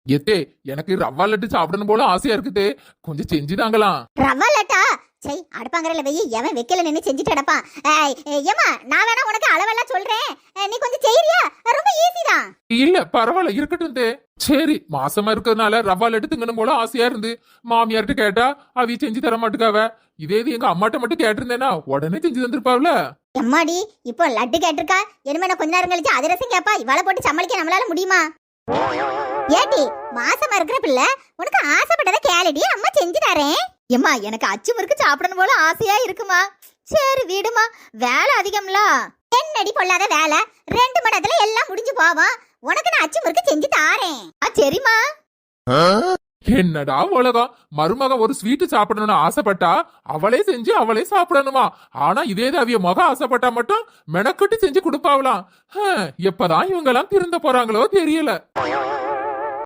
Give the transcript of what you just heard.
எத்தே எனக்கு ரவா லட்டு சாப்பிடணும் போல ஆசையா இருக்குதே, கொஞ்சம் செஞ்சுதாங்களாம். ரவா லட்டா? சை, அடுப்பாங்கறல வெயி எவன் வெக்கல நின்னு செஞ்சுட்டு அடப்பான். ஏமா நான் வேணா உனக்கு அளவெல்லாம் சொல்றேன், நீ கொஞ்சம் செய்றியா? ரொம்ப ஈஸி தான். இல்ல பரவாயில்ல இருக்கட்டும் தே. சரி, மாசமா இருக்கிறதுனால ரவா லட்டு திங்கணும் போல ஆசையா இருந்து மாமியார்ட்ட கேட்டா அவி செஞ்சு தர மாட்டுக்காவ. இதே இது எங்க அம்மாட்ட மட்டும் கேட்டிருந்தேனா உடனே செஞ்சு தந்திருப்பாவ்ல. எம்மாடி, இப்போ லட்டு கேட்டிருக்கா, இனிமே நான் கொஞ்ச நேரம் கழிச்சு அதிரசம் கேப்பா. இவளை போட்டு சமாளிக்க நம்மளால முடியுமா? ஏடி, மாசமா இருக்கிற பிள்ளை, உனக்கு ஆசைப்பட்டதை கேளுடி, அம்மா செஞ்சு தரேன். எம்மா, எனக்கு அச்சு முறுக்கு சாப்பிடணும் போல ஆசையா இருக்குமா. சரி விடுமா, வேலை அதிகம்ல. என்னடி பொல்லாத வேலை, 2 மணி நேரத்துல எல்லாம் முடிஞ்சு போவோம். உனக்கு நான் அச்சு முறுக்கு செஞ்சு தாரேன். சரிம்மா. என்னடா உலகம், மருமக ஒரு ஸ்வீட் சாப்பிடணும்னு ஆசைப்பட்டா அவளே செஞ்சு அவளே சாப்பிடணுமா? ஆனா இதே அவிய மக ஆசைப்பட்டா மட்டும் மெனக்கட்டு செஞ்சு கொடுப்பாவலாம். எப்பதான் இவங்க எல்லாம் திருந்த போறாங்களோ தெரியல.